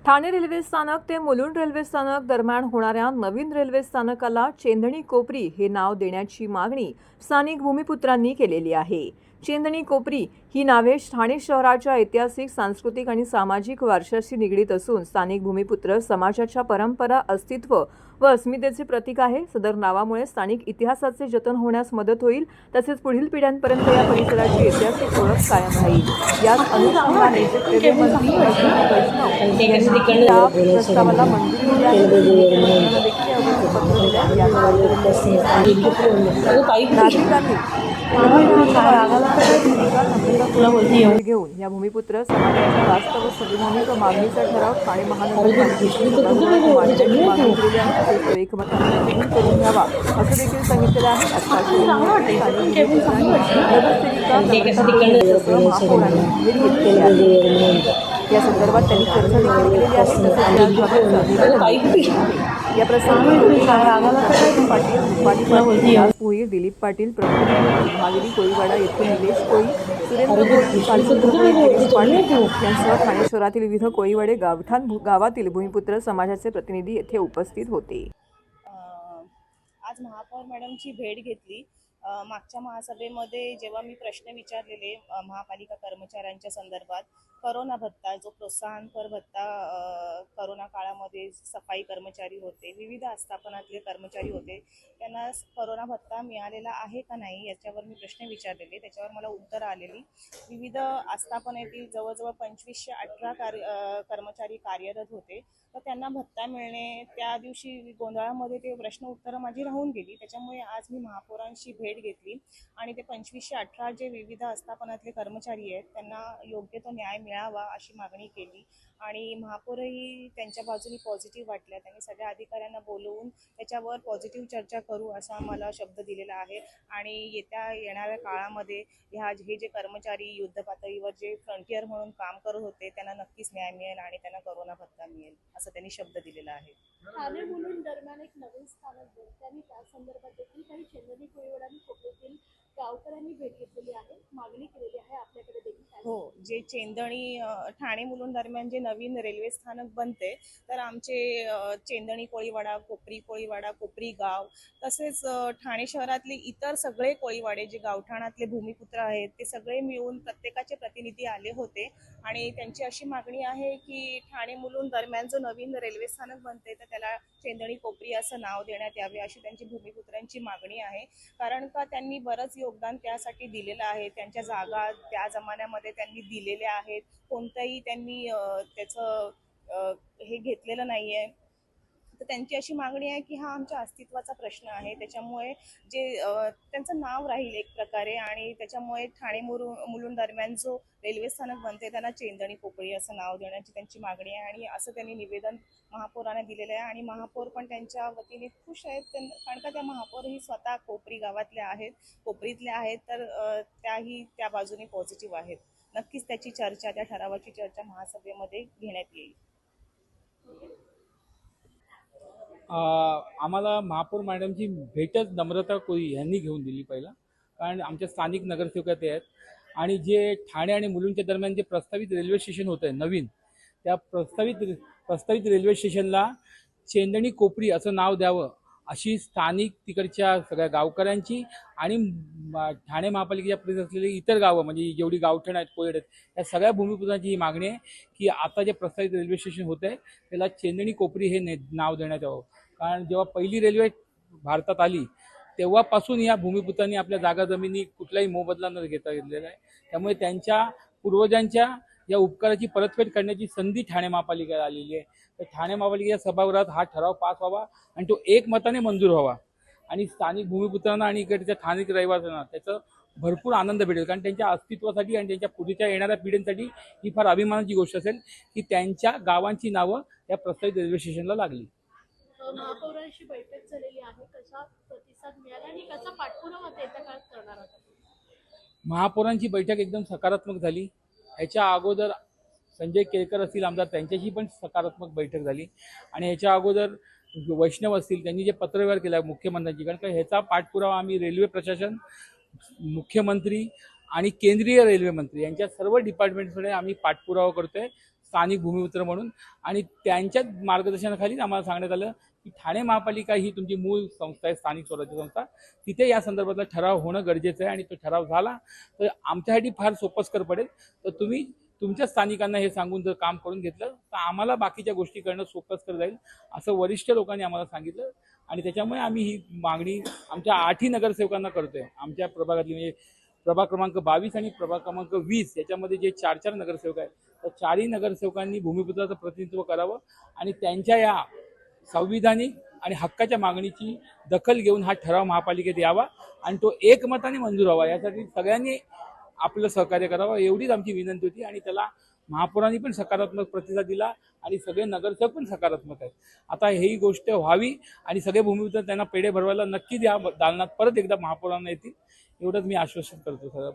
Thane railway स्थानक ते Mulund railway स्थानक दरम्यान होणाऱ्या नवीन रेल्वे स्थानकाला चेंदणी कोपरी हे नाव देण्याची मागणी स्थानिक भूमिपुत्रांनी केलेली आहे। चेंदणी कोपरी ही नावे ठाणे शहराच्या ऐतिहासिक, सांस्कृतिक आणि सामाजिक वारशाशी निगडीत असून स्थानिक भूमिपुत्र समाजाच्या परंपरा, अस्तित्व व अस्मितेचे प्रतीक आहे। सदर नावामुळे स्थानिक इतिहासाचे जतन होण्यास मदत होईल, तसेच पुढील पिढ्यांपर्यंत या परिसराची ऐतिहासिक ओळख कायम राहील। याच अनुषंगाने रेल्वे मंत्री वैष्णव यांनी या प्रस्तावाला मंजुरी दिली आहे। देखील याबाबत पत्र दिले नागरिकांनी घेऊन या भूमिपुत्र समाजाच्या वास्तव, स्वाभिमानी व मागणीचा ठराव ठाणे महानगरपालिकेने मागणी केलेली आहे। तो एकमताने मंजूर करून घ्यावा असं देखील सांगितलेलं आहे। या संदर्भात त्यांनी चर्चा देखील केलेली आहे। या प्रसंगी पाटील, दिलीप पाटील, महागिरी, कोळीवाडा येथील निलेश कोळी, सुरेंद्र कोळी यांसह ठाणे शहरातील विविध कोळीवाडे गावातील भूमिपुत्र समाजाचे प्रतिनिधी येथे उपस्थित होते। आज महापौर मॅडमची भेट घेतली। मागच्या महासभेमध्ये जेव्हा मी प्रश्न विचारलेले महापालिका कर्मचाऱ्यांच्या संदर्भात, करोना भत्ता जो प्रोत्साहनपर भत्ता करोना काळामध्ये सफाई कर्मचारी होते, विविध आस्थापनातले कर्मचारी होते, त्यांना करोना भत्ता मिळालेला आहे का नाही याच्यावर मी प्रश्न विचारलेले। त्याच्यावर मला उत्तर आलेली। विविध आस्थापनेतील जवळजवळ 2518 कर्मचारी कार्यरत होते, तर त्यांना भत्ता मिळणे त्या दिवशी गोंधळामध्ये ते प्रश्न उत्तरं माझी राहून गेली। त्याच्यामुळे आज मी महापौरांशी भेट घेतली आणि ते 2518 जे विविध आस्थापनातले कर्मचारी आहेत त्यांना योग्य तो न्याय मिळावा अशी मागणी केली आणि महापौरही त्यांच्या बाजूने पॉझिटिव्ह वाटल्या। त्यांनी सगळ्या अधिकाऱ्यांना बोलवून त्याच्यावर पॉझिटिव्ह चर्चा करू असा मला शब्द दिलेला आहे आणि येणाऱ्या काळामध्ये हे जे कर्मचारी युद्ध पातळीवर जे फ्रंटियर म्हणून काम करत होते त्यांना नक्कीच न्याय मिळेल आणि त्यांना करोना भत्ता मिळेल असं त्यांनी शब्द दिलेला आहे। ठाणे मुलुंड दरम्यान एक नवीन स्थानक बनते आणि त्या संदर्भात देखील काही चेंदणी कोळीवाडा कोपऱ्यातील गावकऱ्यांनी भेट घेतलेली आहे, मागणी केलेली आहे। आपल्याकडे देखील हो, जे चेंदणी ठाणे मुलुंड दरम्यान जे नवीन रेल्वे स्थानक बनते तर आमचे चेंदणी कोळीवाडा, कोपरी गाव तसेच ठाणे शहरातले इतर सगळे कोळीवाडे जे गावठाणातले भूमिपुत्र आहेत ते सगळे मिळून प्रत्येकाचे प्रतिनिधी आले होते आणि त्यांची अशी मागणी आहे की ठाणे मुलुंड दरम्यान जो नवीन रेल्वे स्थानक बनते तर त्याला चेंदणी कोपरी असं नाव देण्यात यावे अशी त्यांची भूमिपुत्रांची मागणी आहे। कारण का त्यांनी बरंच योगदान त्यासाठी दिलेलं आहे, त्यांच्या जागा त्या जमान्यामध्ये त्यांनी दिलेल्या आहेत, कोणतंही त्यांनी त्याचं हे घेतलेलं नाही आहे। तर त्यांची अशी मागणी आहे की हा आमच्या अस्तित्वाचा प्रश्न आहे, त्याच्यामुळे जे त्यांचं नाव राहील एक प्रकारे आणि त्याच्यामुळे ठाणे मुलुंड दरम्यान जो रेल्वे स्थानक बनते त्यांना चेंदणी कोपरी असं नाव देण्याची त्यांची मागणी आहे आणि असं त्यांनी निवेदन महापौरांना दिलेलं आहे आणि महापौर पण त्यांच्या वतीने खुश आहेत कारण का त्या महापौरही स्वतः कोपरी गावातल्या आहेत, कोपरीतल्या आहेत, तर त्याही त्या बाजूने पॉझिटिव्ह आहेत। नक्कीच त्याची चर्चा, त्या ठरावाची चर्चा महासभेमध्ये घेण्यात येईल। आम्हाला महापौर मॅडमची भेटच नम्रता कोळी यांनी घेऊन दिली पहिला, कारण आमच्या स्थानिक नगरसेवक ते आहेत आणि जे ठाणे आणि मुलुंडच्या दरम्यान जे प्रस्तावित रेल्वे स्टेशन होतं आहे नवीन, त्या प्रस्तावित रेल्वे स्टेशनला चेंदणी कोपरी असं नाव द्यावं अशी स्थानिक तिकडच्या सगळ्या गावकऱ्यांची आणि ठाणे महापालिकेच्या परिसरात असलेली इतर गावं म्हणजे जेवढी गावठण आहेत, कोयड आहेत, या सगळ्या भूमिपुत्रांची ही मागणी आहे की आता जे प्रस्तावित रेल्वे स्टेशन होतं आहे त्याला चेंदणी कोपरी हे नाव देण्यात यावं। कारण जेव्हा पहिली रेल्वे भारतात आली तेव्हापासून या भूमिपुत्रांनी आपल्या जागा जमिनी कुठलाही मोबदला न घेता घेतलेला आहे, त्यामुळे त्यांच्या पूर्वजांच्या या उपकाराची परतफेड करण्याची संधी ठाणे महापालिकेला आलेली आहे। तर ठाणे महापालिकेच्या सभागृहात हा ठराव पास व्हावा आणि तो एकमताने मंजूर व्हावा आणि स्थानिक भूमिपुत्रांना आणि इकडच्या स्थानिक रहिवाशांना त्याचं भरपूर आनंद भेटेल, कारण त्यांच्या अस्तित्वासाठी आणि त्यांच्या पुढच्या येणाऱ्या पिढींसाठी ही फार अभिमानाची गोष्ट असेल की त्यांच्या गावांची नावं या प्रस्तावित रेल्वे स्टेशनला लागली। महापौरांशी बैठक झालेली आहे, कसा प्रतिसाद मिळाला आणि कसा पाठपुरावा येत्या काळात करणार आहात? महापौरांची बैठक एकदम सकारात्मक झाली। ह्याच्या अगोदर संजय केळकर असतील आमदार, त्यांच्याशी पण सकारात्मक बैठक झाली आणि ह्याच्या अगोदर वैष्णव असतील त्यांनी जे पत्रव्यवहार केला मुख्यमंत्र्यांची, कारण का ह्याचा पाठपुरावा आम्ही रेल्वे प्रशासन, मुख्यमंत्री आणि केंद्रीय रेल्वे मंत्री यांच्या सर्व डिपार्टमेंट्सकडे आम्ही पाठपुरावा करतोय। स्थानिक भूमिपुत्र म्हणून, आणि त्यांच्या मार्गदर्शनाखाली आम्हाला सांगण्यात आलं की ठाणे महापालिका ही तुमची मूळ संस्था आहे, स्थानिक स्वराज्य संस्था, तिथे या संदर्भातला ठराव होणं गरजेचं आहे. आणि तो ठराव झाला तर आमच्यासाठी फार सोपस्कर पडेल. तर तुम्ही तुमच्या स्थानिकांना हे सांगून जर काम करून घेतलं तर आम्हाला बाकीच्या गोष्टी करणं सोपस्कर जाईल, असं वरिष्ठ लोकांनी आम्हाला सांगितलं. आणि त्याच्यामुळे आम्ही ही मागणी आमच्या 8ही नगरसेवकांना करतोय. आमच्या प्रभागातली म्हणजे प्रभाग क्रमांक 22 आणि प्रभाग क्रमांक 20 याच्यामध्ये जे 4 नगरसेवक आहेत, तर 4ही नगरसेवकांनी भूमिपुत्राचं प्रतिनिधित्व करावं आणि त्यांच्या या संविधानिक आणि हक्काच्या मागणीची दखल घेऊन हा ठराव महापालिकेत यावा आणि तो एकमताने मंजूर व्हावा, यासाठी सगळ्यांनी आपलं सहकार्य करावं, एवढीच आमची विनंती होती. आणि त्याला महापौरांनी पण सकारात्मक प्रतिसाद दिला आणि सगळे नगरसेवक पण सकारात्मक आहेत. आता ही गोष्ट व्हावी आणि सगळे भूमिपुत्र त्यांना पेढे भरवायला नक्की या दालनात परत एकदा महापौरांना येतील, एवढंच मी आश्वासन करतो सर.